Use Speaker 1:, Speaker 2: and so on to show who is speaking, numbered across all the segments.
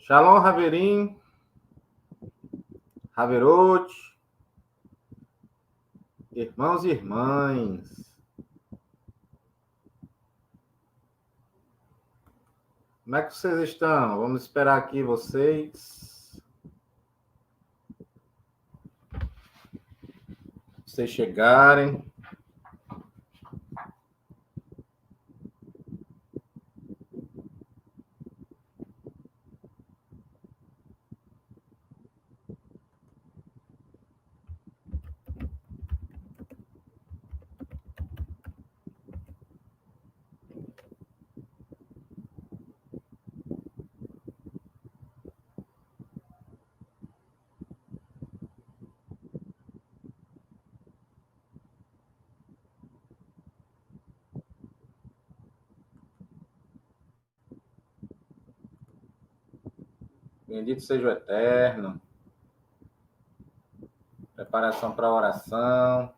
Speaker 1: Shalom, Raverim, Raverot, irmãos e irmãs. Como é que vocês estão? Vamos esperar aqui vocês chegarem. Bendito seja o Eterno. Preparação para a oração.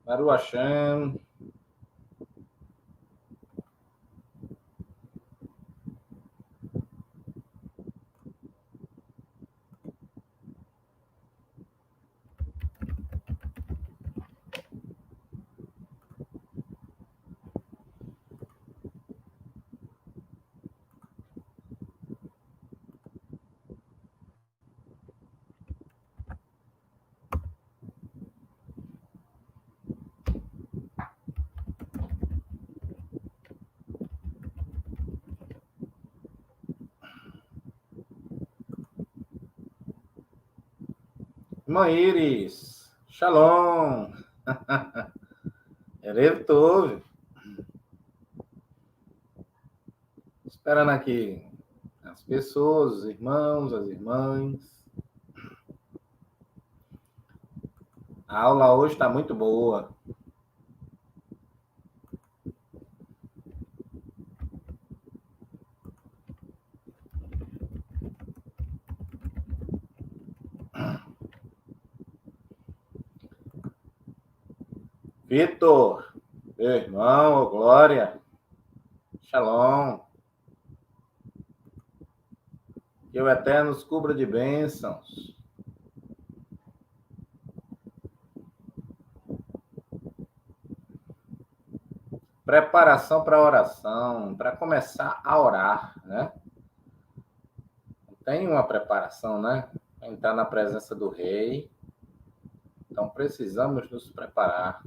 Speaker 1: Baruch Hashem. Irmã Iris. Shalom. Erev Tov. Esperando aqui as pessoas, os irmãos, as irmãs. A aula hoje está muito boa. Vitor, meu irmão, Glória. Shalom. Que o Eterno nos cubra de bênçãos. Preparação para a oração, para começar a orar, né? Tem uma preparação, né? Entrar na presença do Rei. Então, precisamos nos preparar.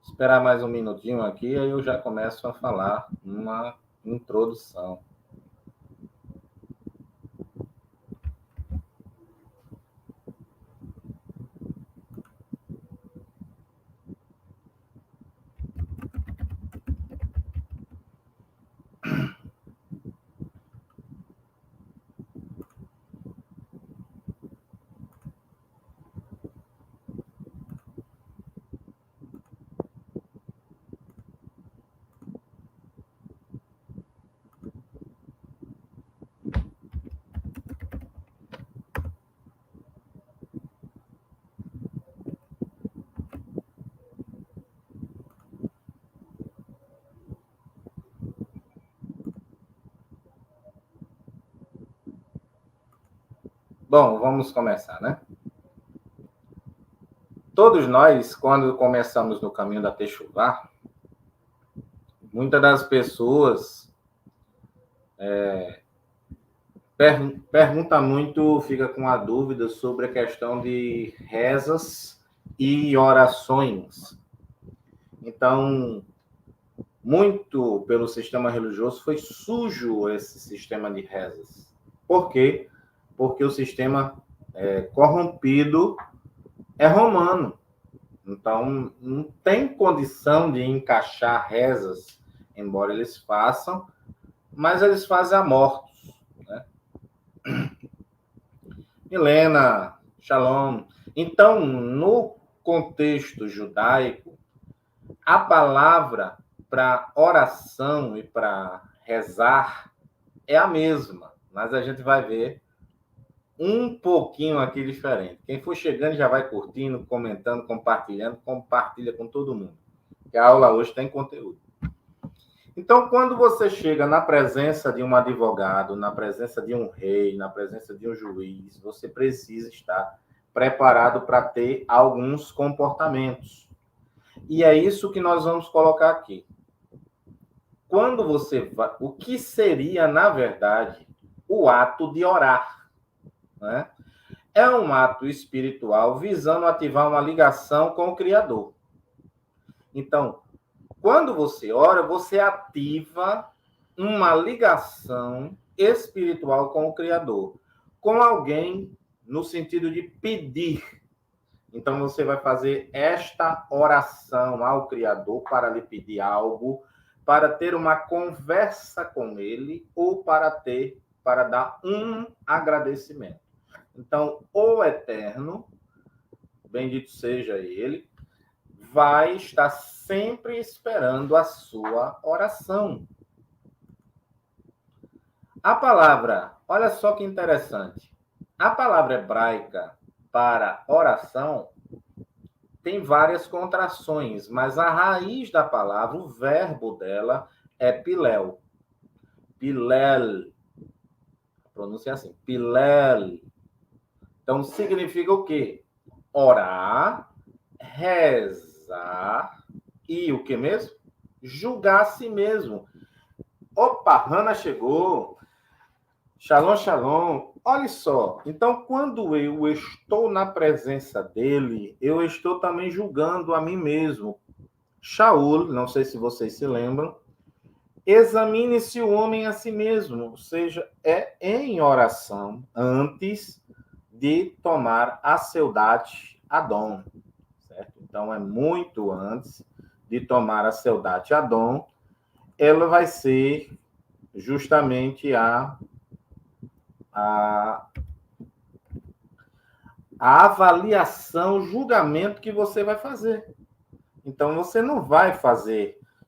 Speaker 1: Esperar mais um minutinho aqui, aí eu já começo a falar uma introdução. Bom, vamos começar, né? Todos nós, quando começamos no caminho da Techuvá, muitas das pessoas pergunta muito, fica com a dúvida sobre a questão de rezas e orações. Então, muito pelo sistema religioso foi sujo esse sistema de rezas. Por quê? Porque o sistema corrompido é romano. Então, não tem condição de encaixar rezas, embora eles façam, mas eles fazem a mortos. Né? Milena, Shalom. Então, no contexto judaico, a palavra para oração e para rezar é a mesma, mas a gente vai ver um pouquinho aqui diferente. Quem for chegando já vai curtindo, comentando, compartilhando, compartilha com todo mundo. Que a aula hoje tem conteúdo. Então, quando você chega na presença de um advogado, na presença de um rei, na presença de um juiz, você precisa estar preparado para ter alguns comportamentos. E é isso que nós vamos colocar aqui. Quando você vai... O que seria, na verdade, o ato de orar? Né? É um ato espiritual visando ativar uma ligação com o Criador. Então, quando você ora, você ativa uma ligação espiritual com o Criador, com alguém no sentido de pedir. Então, você vai fazer esta oração ao Criador para lhe pedir algo, para ter uma conversa com ele ou para dar um agradecimento. Então, o Eterno, bendito seja ele, vai estar sempre esperando a sua oração. A palavra, olha só que interessante. A palavra hebraica para oração tem várias contrações, mas a raiz da palavra, o verbo dela é pilel. Pilel. A pronúncia é assim, pilel. Então, significa o quê? Orar, rezar e o que mesmo? Julgar a si mesmo. Opa, Hannah chegou. Shalom, shalom. Olha só, então quando eu estou na presença dele, eu estou também julgando a mim mesmo. Shaul, não sei se vocês se lembram, examine-se o homem a si mesmo, ou seja, é em oração antes de tomar a Seudat Adon, certo? Então é muito antes de tomar a Seudat Adon, ela vai ser justamente a avaliação, o julgamento que você vai fazer. Então, você não vai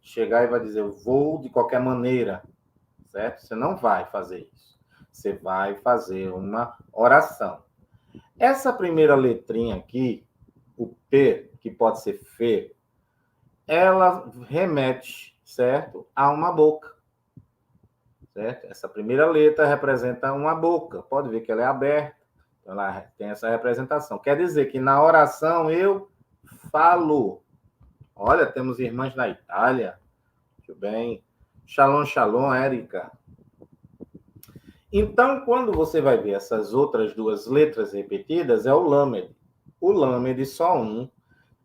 Speaker 1: chegar e vai dizer, eu vou de qualquer maneira, certo? Você não vai fazer isso. Você vai fazer uma oração. Essa primeira letrinha aqui, o P, que pode ser Fê, ela remete, certo? A uma boca. Certo? Essa primeira letra representa uma boca. Pode ver que ela é aberta. Então, ela tem essa representação. Quer dizer que na oração eu falo. Olha, temos irmãs na Itália. Muito bem. Shalom, shalom, Érica. Então, quando você vai ver essas outras duas letras repetidas, é o Lamed. O Lamed, só um,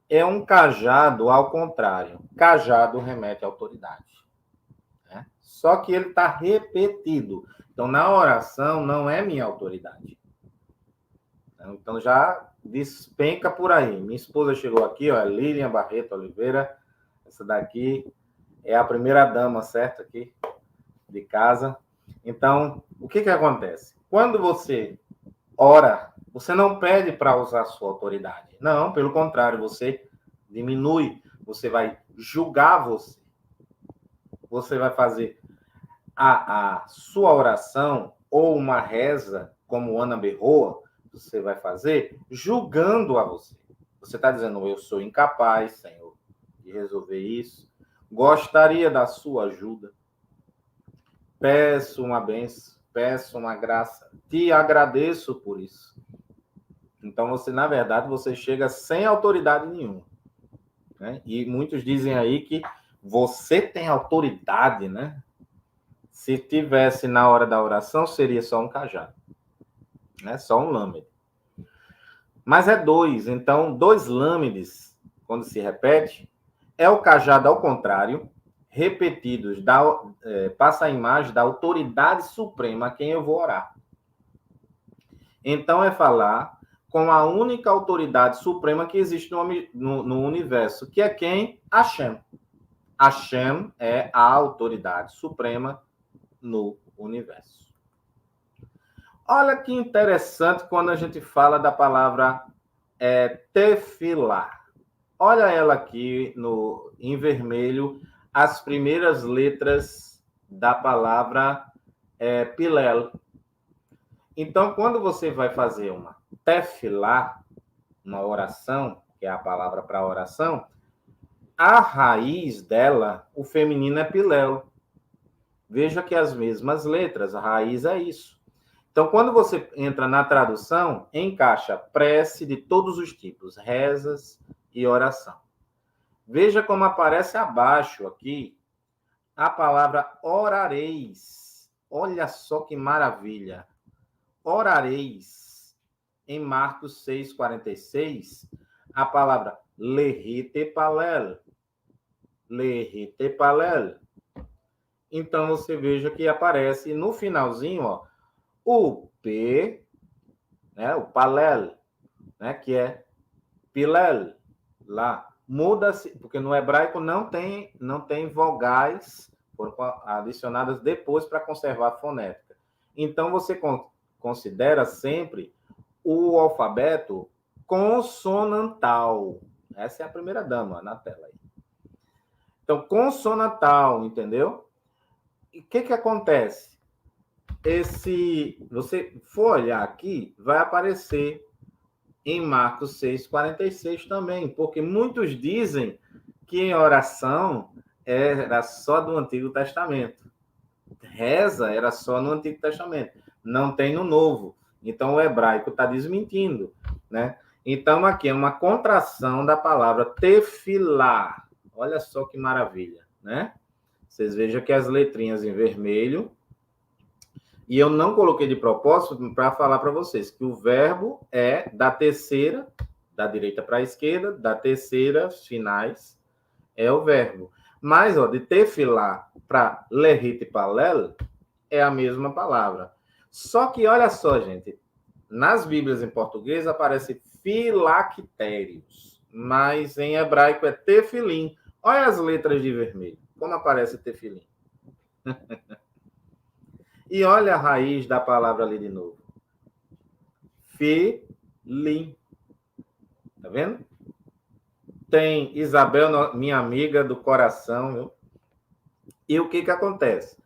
Speaker 1: é um cajado ao contrário. Cajado remete à autoridade. Só que ele está repetido. Então, na oração, não é minha autoridade. Então, já despenca por aí. Minha esposa chegou aqui, ó, Lilian Barreto Oliveira. Essa daqui é a primeira dama, certo? Aqui, de casa. Então, o que acontece? Quando você ora, você não pede para usar a sua autoridade. Não, pelo contrário, você diminui. Você vai julgar você. Você vai fazer a sua oração ou uma reza, como Ana Berroa, você vai fazer julgando a você. Você está dizendo, eu sou incapaz, Senhor, de resolver isso. Gostaria da sua ajuda. Peço uma bênção, peço uma graça, te agradeço por isso. Então, você, na verdade, você chega sem autoridade nenhuma. Né? E muitos dizem aí que você tem autoridade, né? Se tivesse na hora da oração, seria só um cajado. Né? Só um lâmide. Mas é dois. Então, dois lâmides, quando se repete, é o cajado ao contrário, repetidos, passa a imagem da autoridade suprema a quem eu vou orar. Então, é falar com a única autoridade suprema que existe no universo, que é quem? Hashem. Hashem é a autoridade suprema no universo. Olha que interessante quando a gente fala da palavra tefilá. Olha ela aqui em vermelho, as primeiras letras da palavra pilel. Então, quando você vai fazer uma tefilá, uma oração, que é a palavra para oração, a raiz dela, o feminino é pilel. Veja que as mesmas letras, a raiz é isso. Então, quando você entra na tradução, encaixa prece de todos os tipos, rezas e oração. Veja como aparece abaixo aqui a palavra orareis. Olha só que maravilha. Orareis. Em Marcos 6,46, a palavra lerritepalel. Lerritepalel. Então, você veja que aparece no finalzinho, ó, o P, né, o palel, né, que é pilel, lá. Muda-se, porque no hebraico não tem vogais, foram adicionadas depois para conservar a fonética. Então, você considera sempre o alfabeto consonantal. Essa é a primeira dama na tela aí. Então, consonantal, entendeu? E o que acontece? Você for olhar aqui, vai aparecer em Marcos 6,46 também, porque muitos dizem que em oração era só do Antigo Testamento. Reza era só no Antigo Testamento, não tem no Novo. Então, o hebraico está desmentindo, né? Então, aqui é uma contração da palavra tefilá. Olha só que maravilha, né? Vocês vejam que as letrinhas em vermelho. E eu não coloquei de propósito para falar para vocês que o verbo é da terceira, da direita para a esquerda, da terceira, finais, é o verbo. Mas, ó, de tefilá para lerritepalel é a mesma palavra. Só que, olha só, gente, nas Bíblias em português aparece filactérios, mas em hebraico é tefilim. Olha as letras de vermelho, como aparece tefilim. E olha a raiz da palavra ali de novo. Filim. Tá vendo? Tem Isabel, minha amiga do coração, viu? E o que acontece?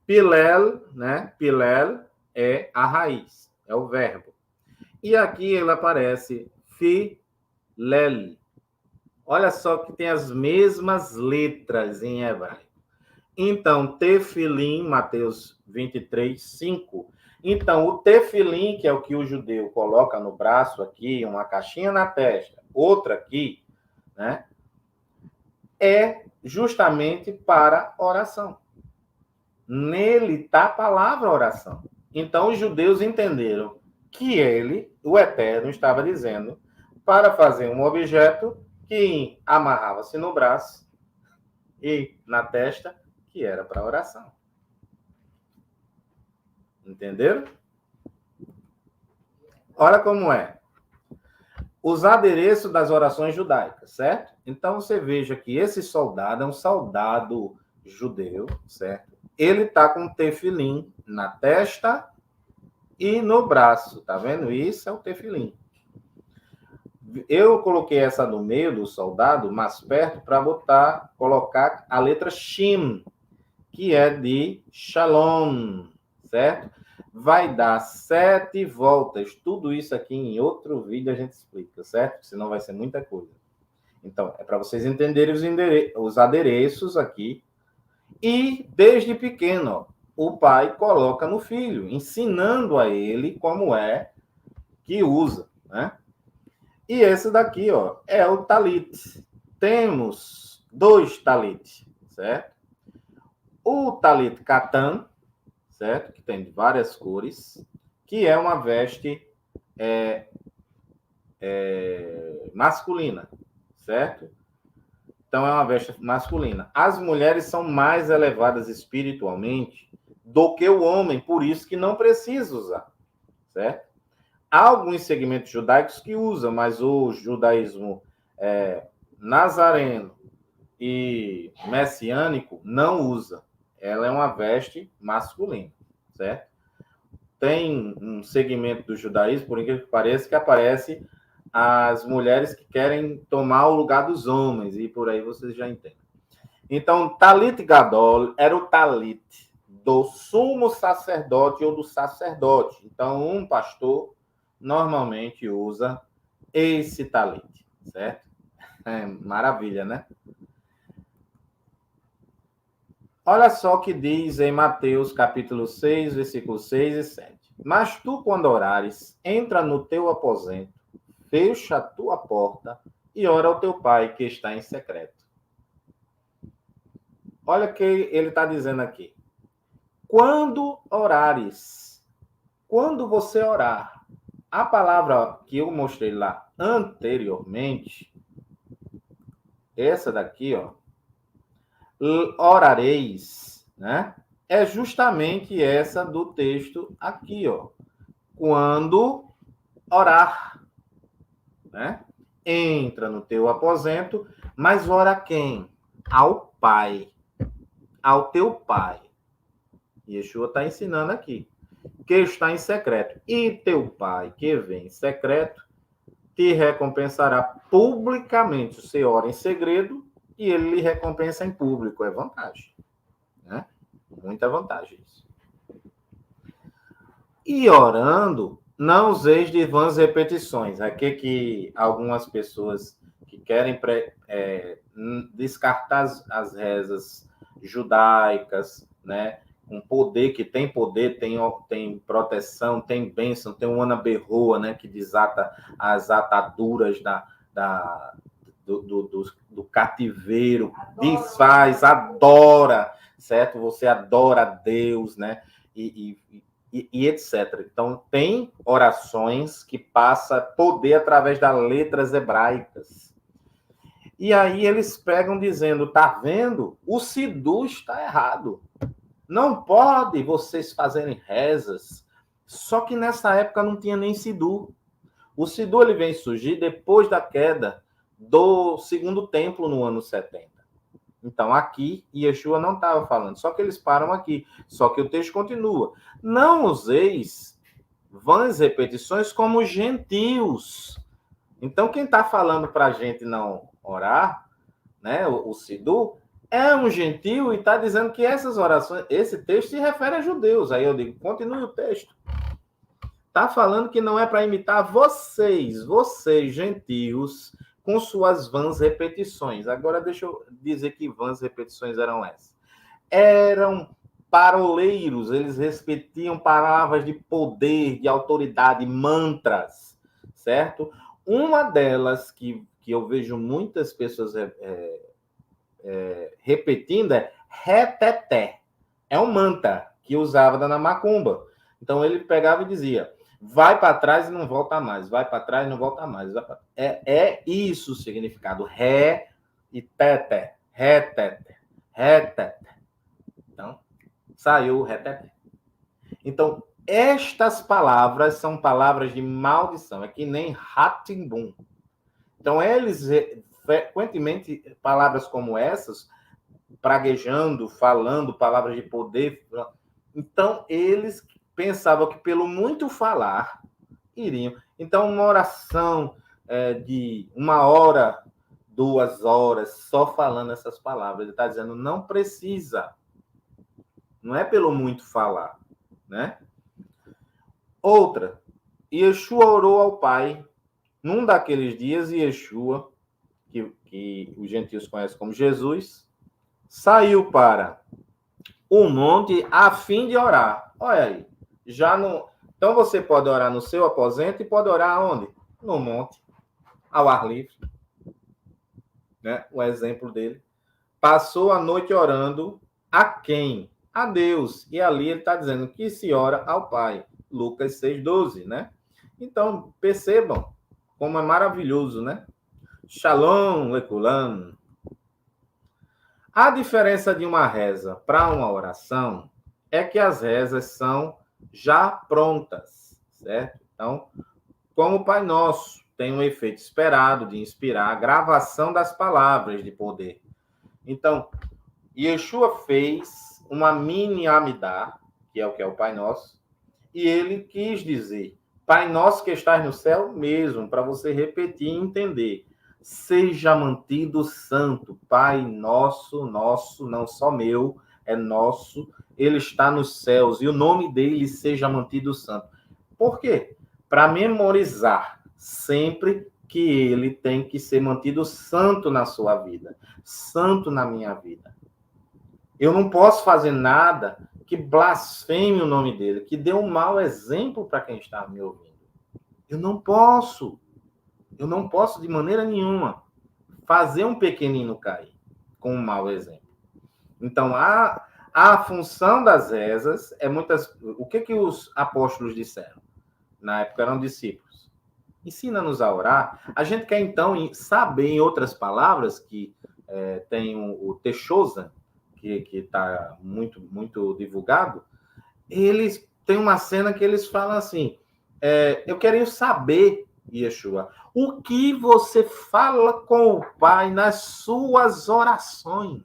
Speaker 1: Pilel, né? Pilel é a raiz, é o verbo. E aqui ele aparece filel. Olha só que tem as mesmas letras em hebraico. Então, tefilim, Mateus 23, 5. Então, o tefilim, que é o que o judeu coloca no braço aqui, uma caixinha na testa, outra aqui, né? É justamente para oração. Nele está a palavra oração. Então, os judeus entenderam que ele, o Eterno, estava dizendo para fazer um objeto que amarrava-se no braço e na testa, que era para oração. Entenderam? Olha como é. Os adereços das orações judaicas, certo? Então, você veja que esse soldado é um soldado judeu, certo? Ele está com tefilim na testa e no braço, tá vendo? Isso é o tefilim. Eu coloquei essa no meio do soldado, mais perto, para colocar a letra Shin, que é de Shalom, certo? Vai dar 7 voltas. Tudo isso aqui em outro vídeo a gente explica, certo? Senão vai ser muita coisa. Então, é para vocês entenderem os adereços aqui. E desde pequeno, o pai coloca no filho, ensinando a ele como é que usa, né? E esse daqui, ó, é o talit. Temos 2 talit, certo? O talit katan, certo? Que tem várias cores, que é uma veste masculina, certo? Então, é uma veste masculina. As mulheres são mais elevadas espiritualmente do que o homem, por isso que não precisa usar, certo? Há alguns segmentos judaicos que usam, mas o judaísmo nazareno e messiânico não usa. Ela é uma veste masculina, certo? Tem um segmento do judaísmo, por incrível que pareça, que aparece as mulheres que querem tomar o lugar dos homens, e por aí vocês já entendem. Então, Talit Gadol era o talit do sumo sacerdote ou do sacerdote. Então, um pastor normalmente usa esse talit, certo? Maravilha, né? Olha só o que diz em Mateus capítulo 6, versículos 6 e 7. Mas tu, quando orares, entra no teu aposento, fecha a tua porta e ora ao teu pai que está em secreto. Olha o que ele está dizendo aqui. Quando orares, quando você orar, a palavra que eu mostrei lá anteriormente, essa daqui, ó, orareis, né? É justamente essa do texto aqui, ó. Quando orar, né? Entra no teu aposento, mas ora a quem? Ao Pai, ao teu Pai. Yeshua está ensinando aqui, que está em secreto. E teu Pai, que vem em secreto, te recompensará publicamente. Você ora em segredo e ele lhe recompensa em público. É vantagem, né? Muita vantagem isso. E orando, não useis de vãs repetições. Aqui que algumas pessoas que querem descartar as rezas judaicas, né? Um poder que tem poder, tem proteção, tem bênção, tem um Ana Berroa, né? Que desata as ataduras do cativeiro, desfaz, adora, certo? Você adora a Deus, né? E etc. Então, tem orações que passa poder através das letras hebraicas. E aí eles pegam dizendo, tá vendo? O Sidu está errado. Não pode vocês fazerem rezas. Só que nessa época não tinha nem Sidu. O Sidu ele vem surgir depois da queda do segundo templo no ano 70. Então, aqui, Yeshua não estava falando, só que eles param aqui. Só que o texto continua. Não useis vãs repetições como gentios. Então, quem está falando para a gente não orar, né, o Sidu, é um gentio e está dizendo que essas orações, esse texto se refere a judeus. Aí eu digo, continue o texto. Está falando que não é para imitar vocês, gentios, com suas vãs repetições. Agora, deixa eu dizer que vãs repetições eram essas. Eram paroleiros, eles repetiam palavras de poder, de autoridade, mantras, certo? Uma delas que eu vejo muitas pessoas repetindo é reteté. É um mantra que usava na macumba. Então, ele pegava e dizia, vai para trás e não volta mais, vai para trás e não volta mais. É isso o significado, ré e teté, reteté, reteté. Então, saiu o reteté. Então, estas palavras são palavras de maldição, é que nem ratimbum. Então, eles, frequentemente, palavras como essas, praguejando, falando palavras de poder. Então, eles pensavam que pelo muito falar, iriam. Então, uma oração de 1 hora, 2 horas, só falando essas palavras. Ele está dizendo, não precisa. Não é pelo muito falar, né? Outra, Yeshua orou ao Pai. Num daqueles dias, Yeshua, que os gentios conhecem como Jesus, saiu para o monte a fim de orar. Olha aí. Já não. Então você pode orar no seu aposento e pode orar onde? No monte, ao ar livre. Né? O exemplo dele. Passou a noite orando a quem? A Deus. E ali ele está dizendo que se ora ao Pai. Lucas 6,12, né? Então, percebam como é maravilhoso, né? Shalom, Lekulam. A diferença de uma reza para uma oração é que as rezas são já prontas, certo? Então, como o Pai Nosso tem um efeito esperado de inspirar a gravação das palavras de poder. Então, Yeshua fez uma mini Amidá, que é o Pai Nosso, e ele quis dizer, Pai Nosso que estás no céu mesmo, para você repetir e entender. Seja mantido santo, Pai nosso, não só meu, é nosso, ele está nos céus, e o nome dele seja mantido santo. Por quê? Para memorizar sempre que ele tem que ser mantido santo na sua vida, santo na minha vida. Eu não posso fazer nada que blasfeme o nome dele, que dê um mau exemplo para quem está me ouvindo. Eu não posso de maneira nenhuma fazer um pequenino cair com um mau exemplo. Então, a função das rezas é muitas... O que os apóstolos disseram? Na época eram discípulos. Ensina-nos a orar. A gente quer, então, saber, em outras palavras, que tem o Techosa, que está muito, muito divulgado, eles têm uma cena que eles falam assim, eu queria saber, Yeshua, o que você fala com o Pai nas suas orações?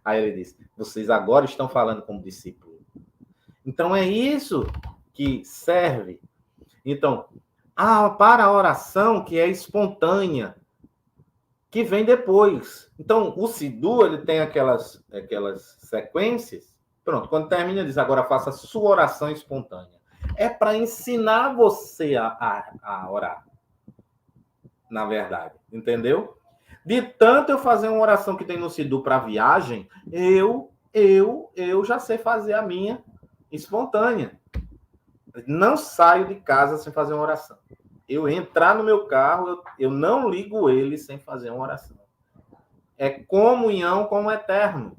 Speaker 1: Aí ele diz, vocês agora estão falando como discípulo. Então é isso que serve. Então, para a oração que é espontânea, que vem depois. Então, o Siddur, ele tem aquelas sequências. Pronto, quando termina, diz, agora faça a sua oração espontânea. É para ensinar você a orar, na verdade. Entendeu? De tanto eu fazer uma oração que tem no Siddur para viagem, eu já sei fazer a minha espontânea. Não saio de casa sem fazer uma oração. Eu entrar no meu carro, eu não ligo ele sem fazer uma oração. É comunhão com o Eterno.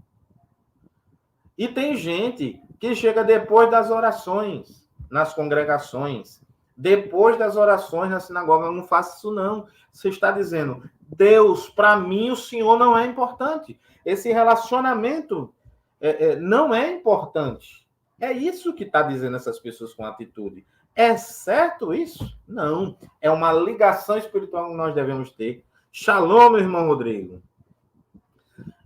Speaker 1: E tem gente que chega depois das orações, nas congregações. Depois das orações na sinagoga, eu não faço isso não. Você está dizendo, Deus, para mim o Senhor não é importante. Esse relacionamento não é importante. É isso que está dizendo essas pessoas com atitude. É certo isso? Não. É uma ligação espiritual que nós devemos ter. Shalom, meu irmão Rodrigo.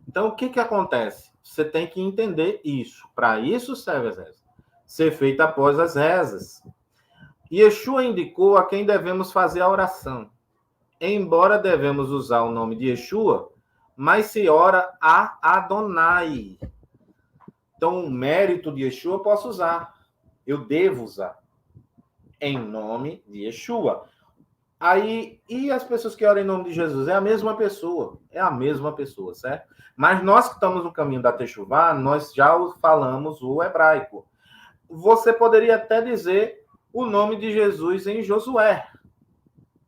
Speaker 1: Então, o que acontece? Você tem que entender isso. Para isso serve as rezas. Ser feita após as rezas. Yeshua indicou a quem devemos fazer a oração. Embora devemos usar o nome de Yeshua, mas se ora a Adonai. Então, o mérito de Yeshua eu posso usar. Eu devo usar. Em nome de Yeshua. Aí, e as pessoas que oram em nome de Jesus? É a mesma pessoa. É a mesma pessoa, certo? Mas nós que estamos no caminho da Techuvá, nós já falamos o hebraico. Você poderia até dizer o nome de Jesus em Josué.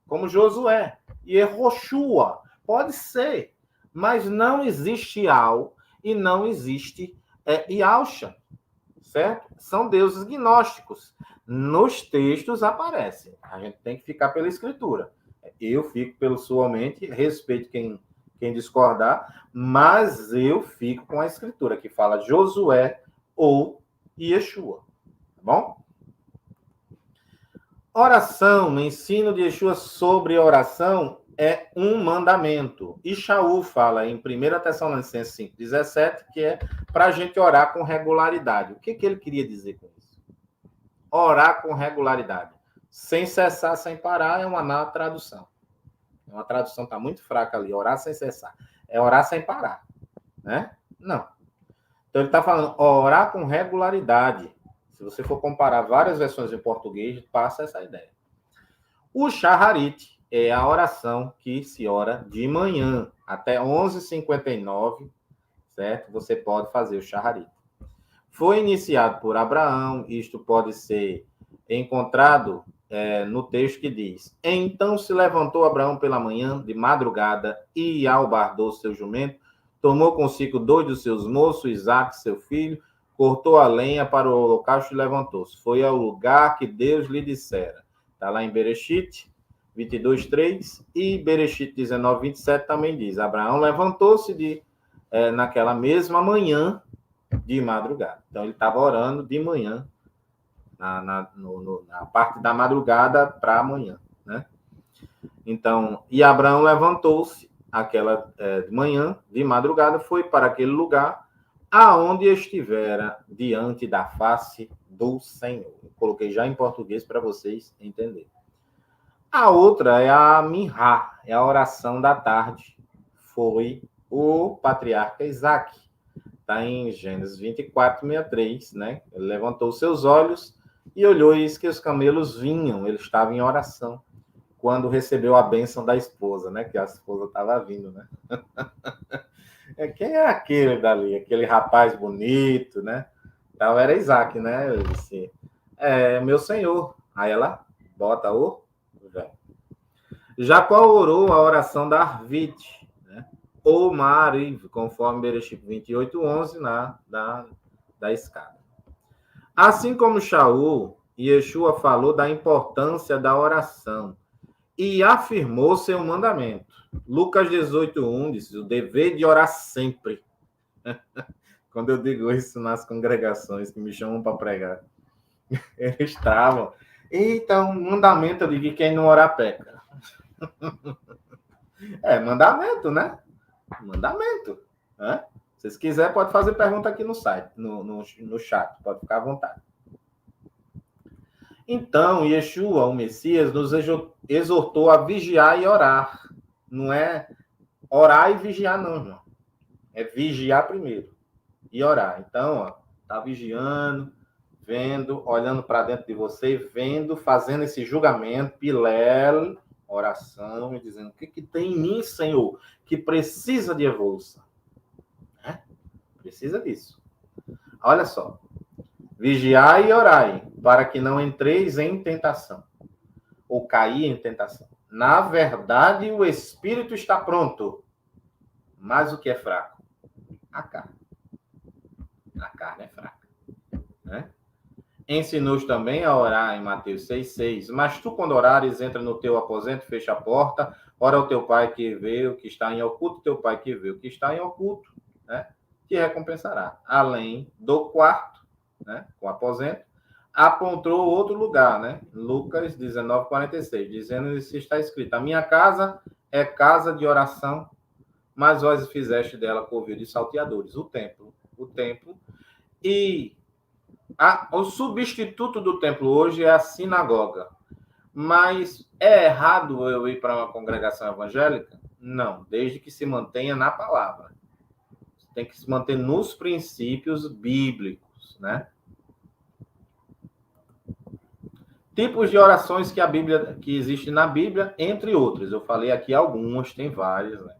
Speaker 1: Como Josué. E Yehoshua. Pode ser. Mas não existe Al e não existe Yalsha. Certo? São deuses gnósticos. Nos textos aparecem. A gente tem que ficar pela escritura. Eu fico pelo sua mente, respeito quem discordar, mas eu fico com a escritura, que fala Josué ou Yeshua. Tá bom? Oração, ensino de Yeshua sobre oração é um mandamento. E Shaul fala em 1 Tessalonicenses 5,17, que é para a gente orar com regularidade. O que ele queria dizer com isso? Orar com regularidade. Sem cessar, sem parar, é uma má tradução. Uma tradução está muito fraca ali. Orar sem cessar. É orar sem parar. Né? Não. Então, ele está falando orar com regularidade. Se você for comparar várias versões em português, passa essa ideia. O Shaharit é a oração que se ora de manhã, até 11h59. certo? Você pode fazer o shacharit. Foi iniciado por Abraão, isto pode ser encontrado no texto que diz: então se levantou Abraão pela manhã, de madrugada, e albardou seu jumento, tomou consigo 2 dos seus moços, Isaque, seu filho, cortou a lenha para o holocausto e levantou-se. Foi ao lugar que Deus lhe dissera. Está lá em Bereshit 22:3 e Bereshit 19:27 também diz: Abraão levantou-se naquela mesma manhã de madrugada. Então, ele estava orando de manhã, na parte da madrugada para amanhã, né? Então, e Abraão levantou-se aquela manhã, de madrugada, foi para aquele lugar aonde estivera diante da face do Senhor. Eu coloquei já em português para vocês entenderem. A outra é a Minhá, é a oração da tarde. Foi o patriarca Isaque. Está em Gênesis 24:63, né? Ele levantou seus olhos e olhou, e eis que os camelos vinham. Ele estava em oração quando recebeu a bênção da esposa, né? Que a esposa estava vindo, né? Quem é aquele dali? Aquele rapaz bonito, né? Então, era Isaac, né? Eu disse, meu senhor. Aí ela bota o véu. Jacó orou a oração da Arvite, né? Ou Mariv, conforme Bereshit 28:11 da escada. Assim como Shaul, Yeshua falou da importância da oração e afirmou seu mandamento. Lucas 18:1 diz: o dever de orar sempre. Quando eu digo isso nas congregações que me chamam para pregar, eles travam. Então, mandamento de que quem não orar peca. Mandamento, né? Mandamento. Né? Se vocês quiserem, pode fazer pergunta aqui no site, no chat, pode ficar à vontade. Então, Yeshua, o Messias, nos exortou a vigiar e orar. Não é orar e vigiar, não, irmão. É vigiar primeiro e orar. Então, ó, tá vigiando, vendo, olhando para dentro de você, vendo, fazendo esse julgamento, pilel, oração, e dizendo: o que tem em mim, Senhor, que precisa de evolução? Precisa disso. Olha só. Vigiai e orai, para que não entreis em tentação, ou cair em tentação. Na verdade, o espírito está pronto, mas o que é fraco? A carne. A carne é fraca. Né? Ensinou-os também a orar em Mateus 6:6. Mas tu, quando orares, entra no teu aposento, fecha a porta, ora ao teu pai que vê o que está em oculto, teu pai que vê o que está em oculto, né? Te recompensará. Além do quarto, né? Com o aposento, apontou outro lugar, né? Lucas 19:46, dizendo que está escrito: a minha casa é casa de oração, mas vós fizeste dela covil de salteadores. O templo. E o substituto do templo hoje é a sinagoga. Mas é errado eu ir para uma congregação evangélica? Não, desde que se mantenha na palavra. Tem que se manter nos princípios bíblicos, né? Tipos de orações que existem na Bíblia, entre outros. Eu falei aqui algumas, tem várias, né?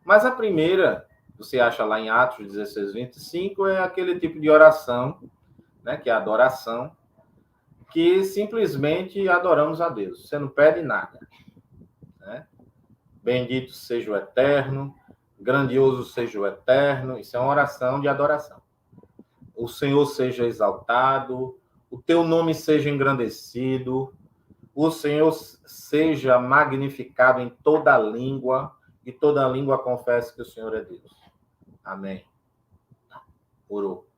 Speaker 1: Mas a primeira, você acha lá em Atos 16:25, é aquele tipo de oração, né, que é a adoração, que simplesmente adoramos a Deus. Você não pede nada. Né? Bendito seja o Eterno, grandioso seja o Eterno. Isso é uma oração de adoração. O Senhor seja exaltado, o teu nome seja engrandecido, o Senhor seja magnificado em toda língua, e toda língua confesse que o Senhor é Deus. Amém. Orou.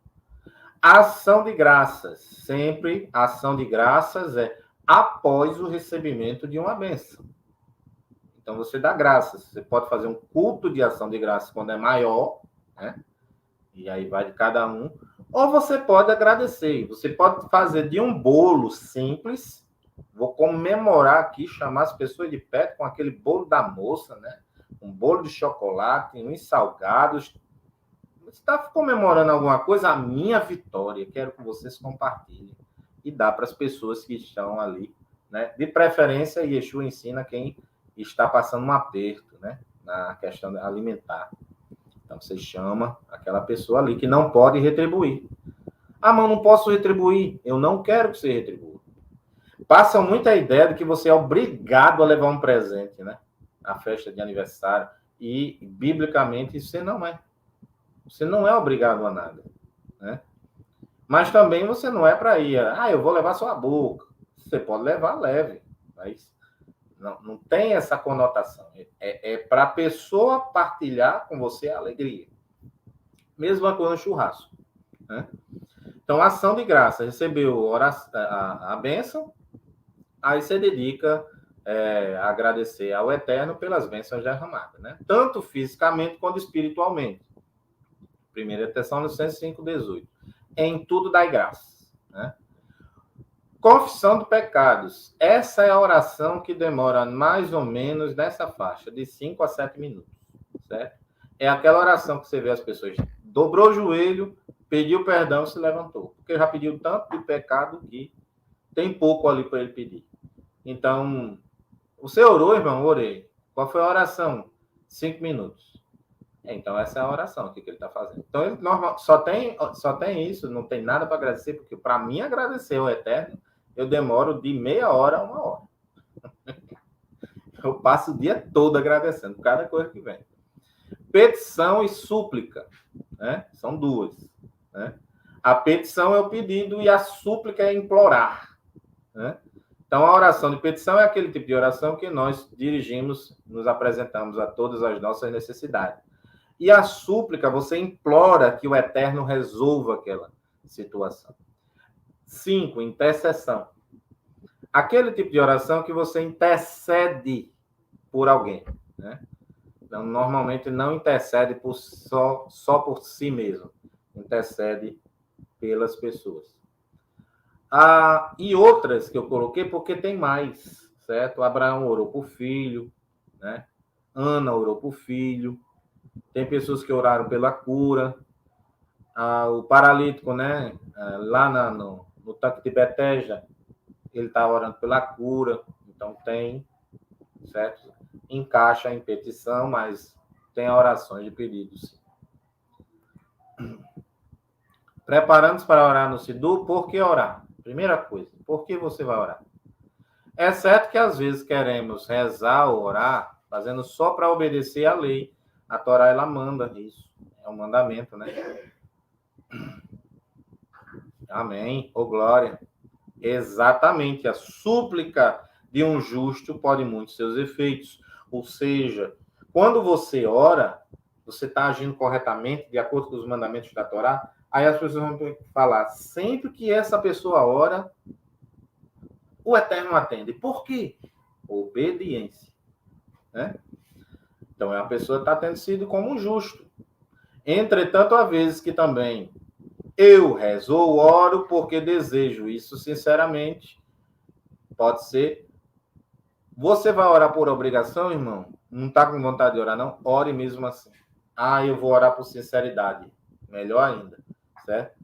Speaker 1: Ação de graças. Sempre ação de graças é após o recebimento de uma bênção. Então, você dá graças. Você pode fazer um culto de ação de graças quando é maior, né? E aí vai de cada um. Ou você pode agradecer. Você pode fazer de um bolo simples. Vou comemorar aqui, chamar as pessoas de perto com aquele bolo da moça, né? Um bolo de chocolate, uns salgados. Você está comemorando alguma coisa? A minha vitória. Quero que vocês compartilhem. E dá para as pessoas que estão ali, né? De preferência, Yeshua ensina quem está passando um aperto, né? Na questão alimentar. Então, você chama aquela pessoa ali que não pode retribuir. Ah, mas eu não posso retribuir. Eu não quero que você retribua. Passa muita ideia de que você é obrigado a levar um presente, né? A festa de aniversário. E, biblicamente, você não é. Você não é obrigado a nada, né? Mas também você não é para ir, eu vou levar sua boca. Você pode levar, leve. Mas não tem essa conotação. É para a pessoa partilhar com você a alegria. Mesma coisa no churrasco, né? Então, ação de graça. Recebeu a bênção, aí você dedica a agradecer ao Eterno pelas bênçãos derramadas, né? Tanto fisicamente quanto espiritualmente. 1 Tessalonicenses 5,18. Em tudo dai graça, né? Confissão de pecados. Essa é a oração que demora mais ou menos nessa faixa, de 5 a 7 minutos, certo? É aquela oração que você vê as pessoas dobrou o joelho, pediu perdão e se levantou. Porque já pediu tanto de pecado que tem pouco ali para ele pedir. Então, você orou, irmão? Orei. Qual foi a oração? 5 minutos. Então, essa é a oração que ele está fazendo. Então, ele só tem isso, não tem nada para agradecer, porque para mim agradecer ao Eterno, eu demoro de meia hora a 1 hora. Eu passo o dia todo agradecendo cada coisa que vem. Petição e súplica, né? São duas, né? A petição é o pedido e a súplica é implorar, né? Então, a oração de petição é aquele tipo de oração que nós dirigimos, nos apresentamos a todas as nossas necessidades. E a súplica, você implora que o Eterno resolva aquela situação. 5, intercessão. Aquele tipo de oração que você intercede por alguém, né? Então, normalmente não intercede só por si mesmo. Intercede pelas pessoas. E outras que eu coloquei, porque tem mais, certo? Abraão orou por filho, né? Ana orou por filho. Tem pessoas que oraram pela cura. O paralítico, né? Lá no tanque de Betesda, ele estava orando pela cura. Então tem, certo? Encaixa em petição, mas tem orações de pedidos. Preparando-se para orar no Sidu, por que orar? Primeira coisa, por que você vai orar? É certo que às vezes queremos rezar ou orar, fazendo só para obedecer à lei. A Torá, ela manda isso. É um mandamento, né? Amém. Ô, glória. Exatamente. A súplica de um justo pode muito seus efeitos. Ou seja, quando você ora, você está agindo corretamente, de acordo com os mandamentos da Torá, aí as pessoas vão falar, sempre que essa pessoa ora, o Eterno atende. Por quê? Obediência, né? Então, a pessoa está tendo sido como um justo. Entretanto, há vezes que também eu rezo ou oro porque desejo isso sinceramente. Pode ser. Você vai orar por obrigação, irmão? Não está com vontade de orar, não? Ore mesmo assim. Eu vou orar por sinceridade. Melhor ainda, certo?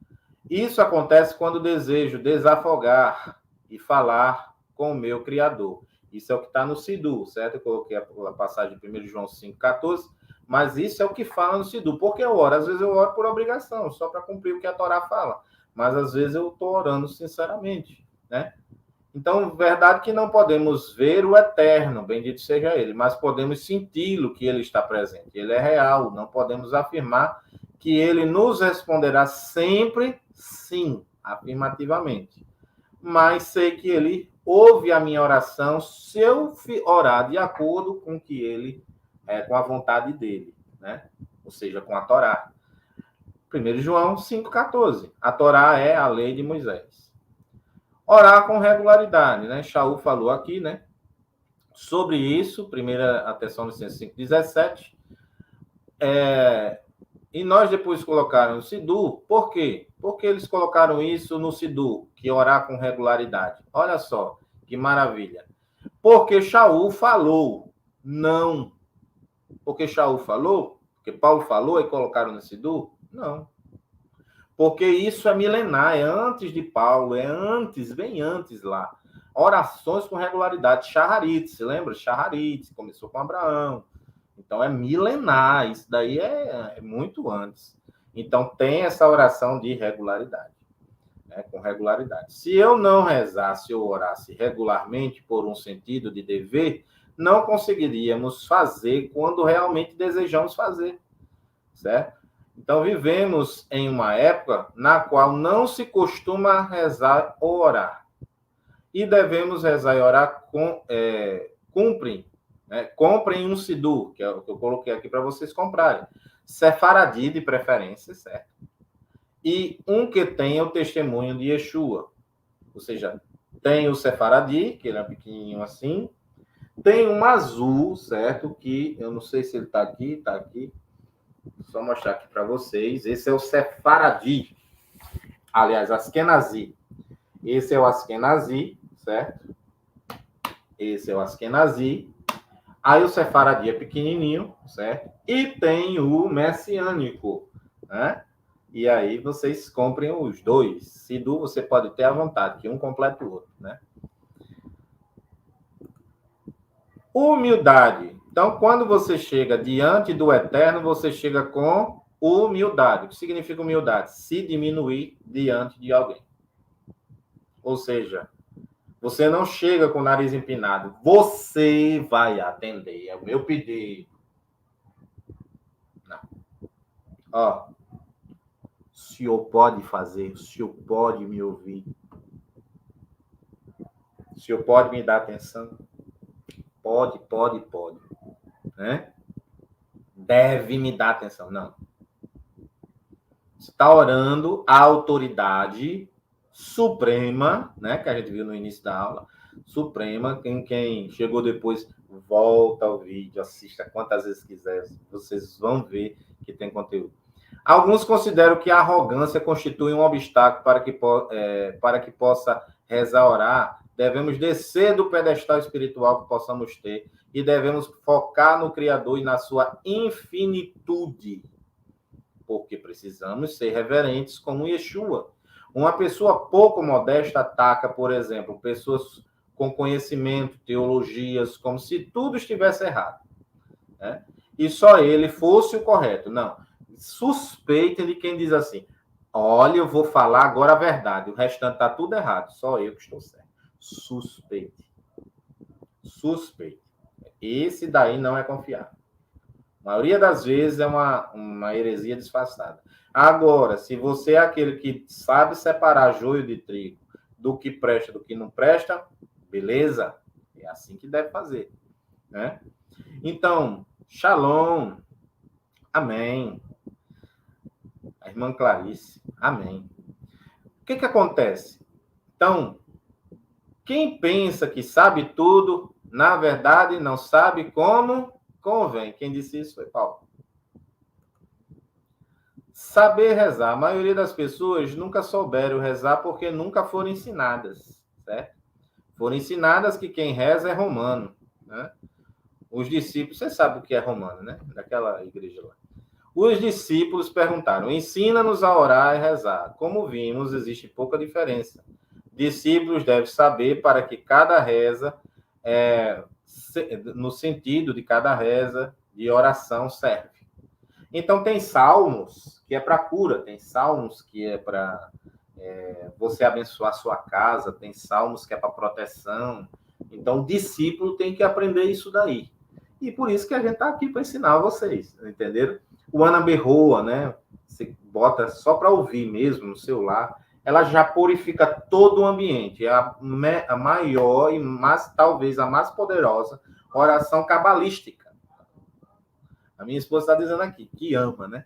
Speaker 1: Isso acontece quando desejo desafogar e falar com o meu Criador. Isso é o que está no Sidu, certo? Eu coloquei a passagem de 1 João 5,14, mas isso é o que fala no Sidu. Por que eu oro? Às vezes eu oro por obrigação, só para cumprir o que a Torá fala. Mas às vezes eu estou orando sinceramente, né? Então, verdade que não podemos ver o Eterno, bendito seja Ele, mas podemos senti-lo que Ele está presente. Ele é real, não podemos afirmar que Ele nos responderá sempre sim, afirmativamente. Mas sei que Ele ouve a minha oração se eu orar de acordo com que Ele, com a vontade dEle, né? Ou seja, com a Torá. 1 João 5,14. A Torá é a lei de Moisés. Orar com regularidade, né? Shaul falou aqui, né? Sobre isso, 1 Tessalonicenses 5,17. E nós depois colocaram o Sidu. Por quê? Porque eles colocaram isso no Sidu, que orar com regularidade. Olha só, que maravilha. Porque Shaul falou, não. Porque Shaul falou, porque Paulo falou e colocaram no Sidu? Não. Porque isso é milenar, é antes de Paulo, bem antes lá. Orações com regularidade, Shaharit, se lembra? Shaharit, começou com Abraão, Então, é milenar. Isso daí é muito antes. Então, tem essa oração de regularidade. Com regularidade. Se eu não rezasse ou orasse regularmente por um sentido de dever, não conseguiríamos fazer quando realmente desejamos fazer, certo? Então, vivemos em uma época na qual não se costuma rezar ou orar. E devemos rezar e orar comprem um sidur, que é o que eu coloquei aqui para vocês comprarem. Sefaradi, de preferência, certo? E um que tenha o testemunho de Yeshua. Ou seja, tem o Sefaradi, que ele é pequenininho assim. Tem um azul, certo? Que eu não sei se ele está aqui, está aqui. Só mostrar aqui para vocês. Esse é o Sefaradi. Aliás, Askenazi. Esse é o Askenazi, certo? Esse é o Askenazi. Aí o Sefaradi é pequenininho, certo? E tem o Messiânico, né? E aí vocês comprem os dois. Sidu você pode ter à vontade, que um completa o outro, né? Humildade. Então, quando você chega diante do Eterno, você chega com humildade. O que significa humildade? Se diminuir diante de alguém. Ou seja, você não chega com o nariz empinado. Você vai atender. É o meu pedido. Não. Ó. O senhor pode fazer, o senhor pode me ouvir, o senhor pode me dar atenção? Pode, né? Deve me dar atenção, não. Você está orando a autoridade suprema, né? Que a gente viu no início da aula, suprema. Quem chegou depois, volta ao vídeo, assista quantas vezes quiser, vocês vão ver que tem conteúdo. Alguns consideram que a arrogância constitui um obstáculo para que possa rezar, orar. Devemos descer do pedestal espiritual que possamos ter e devemos focar no Criador e na sua infinitude, porque precisamos ser reverentes como Yeshua. Uma pessoa pouco modesta ataca, por exemplo, pessoas com conhecimento, teologias, como se tudo estivesse errado, né? E só ele fosse o correto. Não. Suspeitem de quem diz assim: olha, eu vou falar agora a verdade, o restante está tudo errado, só eu que estou certo. Suspeite. Esse daí não é confiável. A maioria das vezes é uma heresia disfarçada. Agora, se você é aquele que sabe separar joio de trigo do que presta do que não presta, beleza, é assim que deve fazer, né? Então, Shalom, amém. A irmã Clarice, amém. O que acontece? Então, quem pensa que sabe tudo, na verdade, não sabe como convém. Quem disse isso foi Paulo. Saber rezar. A maioria das pessoas nunca souberam rezar porque nunca foram ensinadas, certo? Foram ensinadas que quem reza é romano, né? Os discípulos, você sabe o que é romano, né? Daquela igreja lá. Os discípulos perguntaram: ensina-nos a orar e rezar. Como vimos, existe pouca diferença. Discípulos devem saber para que cada reza, no sentido de cada reza de oração, serve. Então, tem salmos que é para cura, tem salmos que é para você abençoar a sua casa, tem salmos que é para proteção. Então, o discípulo tem que aprender isso daí. E por isso que a gente está aqui para ensinar vocês, entenderam? O Ana Berroa, né? Você bota só para ouvir mesmo no celular, ela já purifica todo o ambiente. É a maior e talvez a mais poderosa oração cabalística. A minha esposa está dizendo aqui, que ama, né?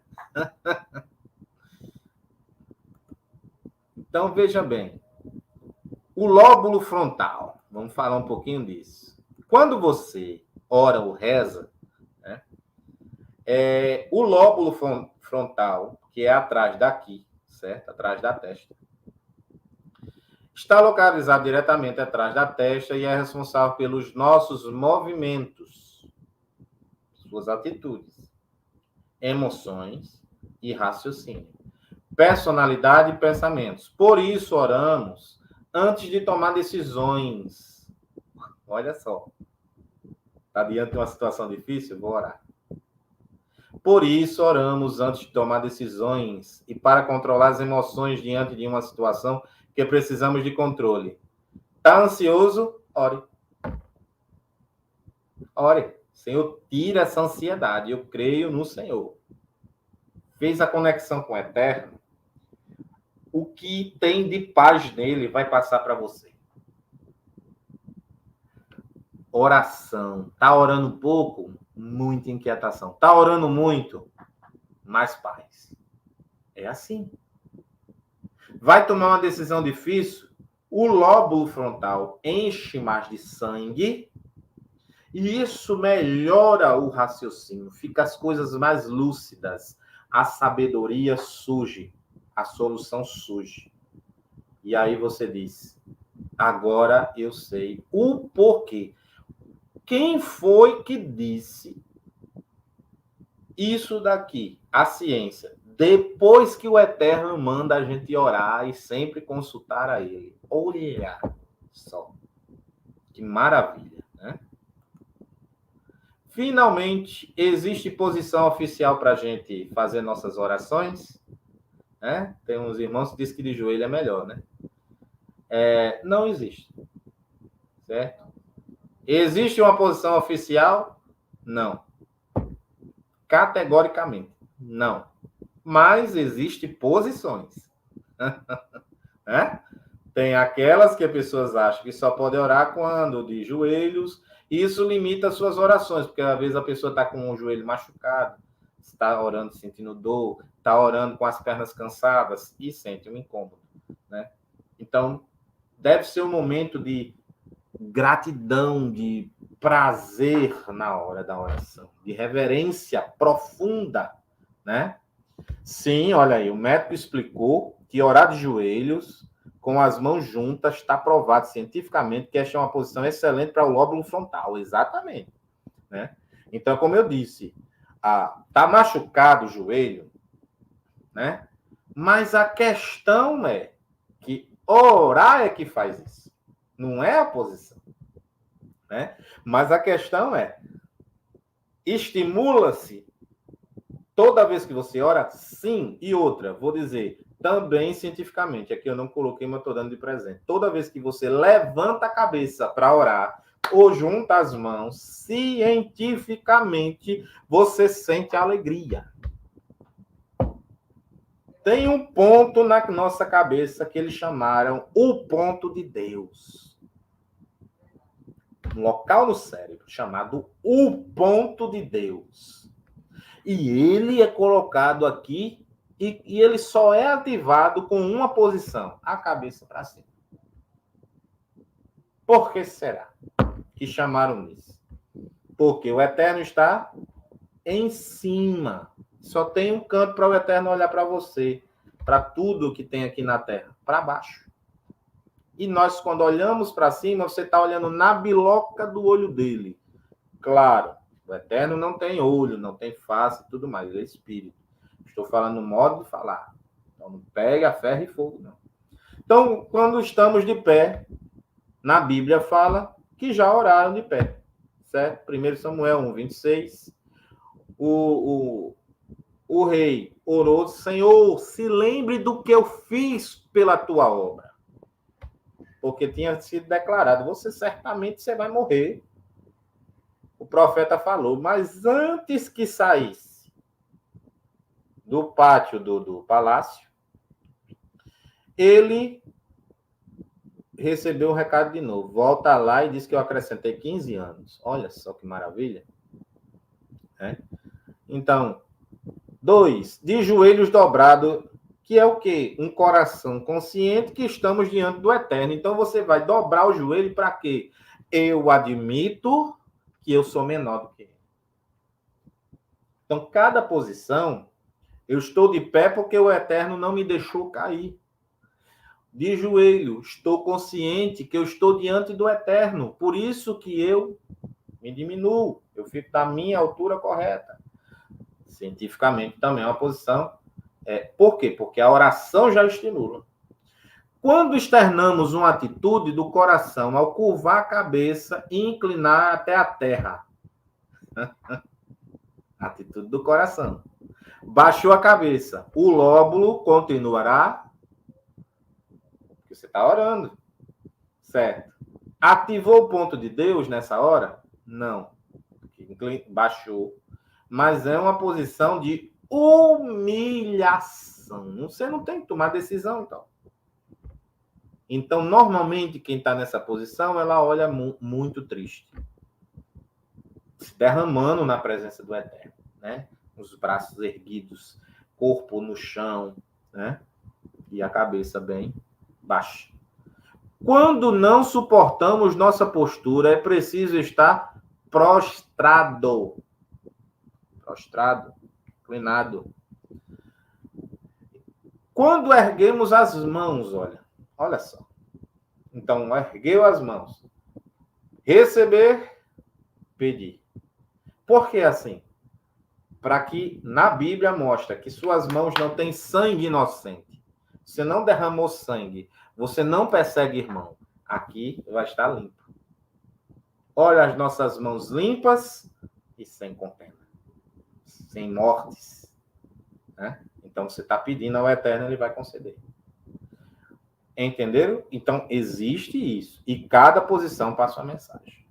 Speaker 1: Então, veja bem. O lóbulo frontal. Vamos falar um pouquinho disso. Quando você ora ou reza, né, o lóbulo frontal, que é atrás daqui, certo? Atrás da testa, está localizado diretamente atrás da testa e é responsável pelos nossos movimentos, suas atitudes, emoções e raciocínio, personalidade e pensamentos. Por isso oramos antes de tomar decisões. Olha só. Está diante de uma situação difícil? Vou orar. Por isso, oramos antes de tomar decisões e para controlar as emoções diante de uma situação que precisamos de controle. Está ansioso? Ore. Ore. Senhor, tira essa ansiedade. Eu creio no Senhor. Fez a conexão com o Eterno. O que tem de paz nele vai passar para você. Oração. Está orando pouco? Muita inquietação. Está orando muito? Mais paz. É assim. Vai tomar uma decisão difícil? O lóbulo frontal enche mais de sangue e isso melhora o raciocínio. Fica as coisas mais lúcidas. A sabedoria surge. A solução surge. E aí você diz, agora eu sei o porquê. Quem foi que disse isso daqui? A ciência. Depois que o Eterno manda a gente orar e sempre consultar a Ele. Olha só. Que maravilha, né? Finalmente, existe posição oficial para a gente fazer nossas orações? Né? Tem uns irmãos que dizem que de joelho é melhor, né? Não existe. Certo? Existe uma posição oficial? Não. Categoricamente, não. Mas existem posições. Né? Tem aquelas que as pessoas acham que só pode orar quando de joelhos. Isso limita as suas orações, porque às vezes a pessoa está com o joelho machucado, está orando sentindo dor, está orando com as pernas cansadas e sente um incômodo. Né? Então, deve ser um momento de gratidão, de prazer na hora da oração, de reverência profunda, né? Sim, olha aí, o médico explicou que orar de joelhos com as mãos juntas está provado cientificamente que esta é uma posição excelente para o lóbulo frontal, exatamente, né? Então, como eu disse, tá machucado o joelho, né? Mas a questão é que orar é que faz isso, não é a posição, né? Mas a questão é, estimula-se toda vez que você ora? Sim. E outra, vou dizer, também cientificamente, aqui eu não coloquei, mas estou dando de presente. Toda vez que você levanta a cabeça para orar ou junta as mãos, cientificamente, você sente alegria. Tem um ponto na nossa cabeça que eles chamaram o ponto de Deus. Um local no cérebro chamado o ponto de Deus. E ele é colocado aqui e ele só é ativado com uma posição, a cabeça para cima. Por que será que chamaram isso? Porque o Eterno está em cima. Só tem um canto para o Eterno olhar para você, para tudo que tem aqui na Terra, para baixo. E nós, quando olhamos para cima, você está olhando na biloca do olho dele. Claro, o Eterno não tem olho, não tem face e tudo mais, ele é espírito. Estou falando no modo de falar. Então, não pega ferro e fogo, não. Então, quando estamos de pé, na Bíblia fala que já oraram de pé. Certo? 1 Samuel 1:26. O rei orou, Senhor, se lembre do que eu fiz pela tua obra. Porque tinha sido declarado, você vai morrer. O profeta falou, mas antes que saísse do pátio do palácio, ele recebeu um recado de novo. Volta lá e diz que eu acrescentei 15 anos. Olha só que maravilha. Então, 2, de joelhos dobrados, que é o quê? Um coração consciente que estamos diante do Eterno. Então, você vai dobrar o joelho para quê? Eu admito que eu sou menor do que ele. Então, cada posição, eu estou de pé porque o Eterno não me deixou cair. De joelho, estou consciente que eu estou diante do Eterno. Por isso que eu me diminuo. Eu fico da minha altura correta. Cientificamente também é uma posição. Por quê? Porque a oração já estimula. Quando externamos uma atitude do coração ao curvar a cabeça e inclinar até a terra. Atitude do coração. Baixou a cabeça. O lóbulo continuará. Porque você está orando. Certo. Ativou o ponto de Deus nessa hora? Não. Baixou. Mas é uma posição de humilhação. Você não tem que tomar decisão, então. Então, normalmente, quem está nessa posição, ela olha muito triste. Se derramando na presença do Eterno, né? Os braços erguidos, corpo no chão, né? E a cabeça bem baixa. Quando não suportamos nossa postura, é preciso estar prostrado. Prostrado, inclinado. Quando erguemos as mãos, olha só. Então, ergueu as mãos. Receber, pedir. Por que assim? Para que na Bíblia mostra que suas mãos não têm sangue inocente. Você não derramou sangue. Você não persegue irmão. Aqui vai estar limpo. Olha as nossas mãos limpas e sem contenda. Sem mortes. Né? Então, você está pedindo ao Eterno, ele vai conceder. Entenderam? Então, existe isso. E cada posição passa uma mensagem.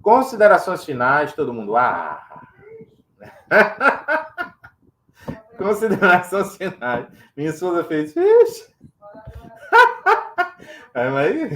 Speaker 1: Considerações finais, todo mundo. Considerações finais. Minha esposa fez. Aí,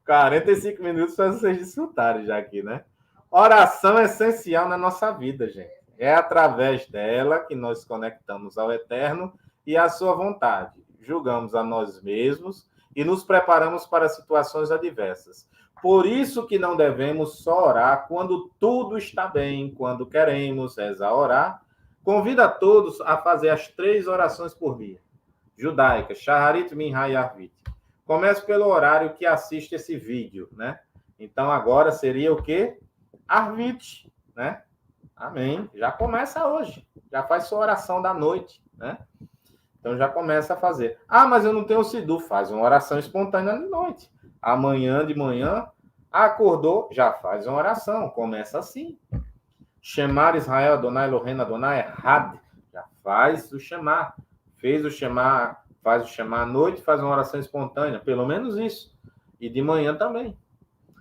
Speaker 1: 45 minutos para vocês desfrutarem já aqui, né? Oração é essencial na nossa vida, gente. É através dela que nós conectamos ao Eterno e à sua vontade. Julgamos a nós mesmos e nos preparamos para situações adversas. Por isso que não devemos só orar quando tudo está bem, quando queremos rezar, orar. Convido a todos a fazer as 3 orações por dia. Judaica, Shaharit Minha e Arvit. Começo pelo horário que assiste esse vídeo, né? Então, agora seria o quê? Arvit, né? Amém. Já começa hoje. Já faz sua oração da noite, né? Então, já começa a fazer. Ah, mas eu não tenho Sidu. Faz uma oração espontânea de noite. Amanhã de manhã, acordou, já faz uma oração. Começa assim. Shemar Israel, Adonai Eloheinu, Adonai Had. Já faz o Shemar. Fez o Shemar, faz o Shemar à noite, faz uma oração espontânea. Pelo menos isso. E de manhã também.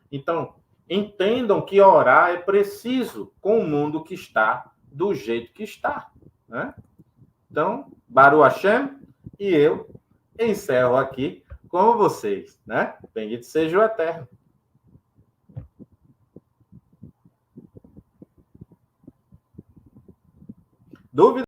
Speaker 1: Então, entendam que orar é preciso com o mundo que está do jeito que está. Né? Então, Baruch Hashem, e eu encerro aqui com vocês. Né? Bendito seja o Eterno. Dúvida?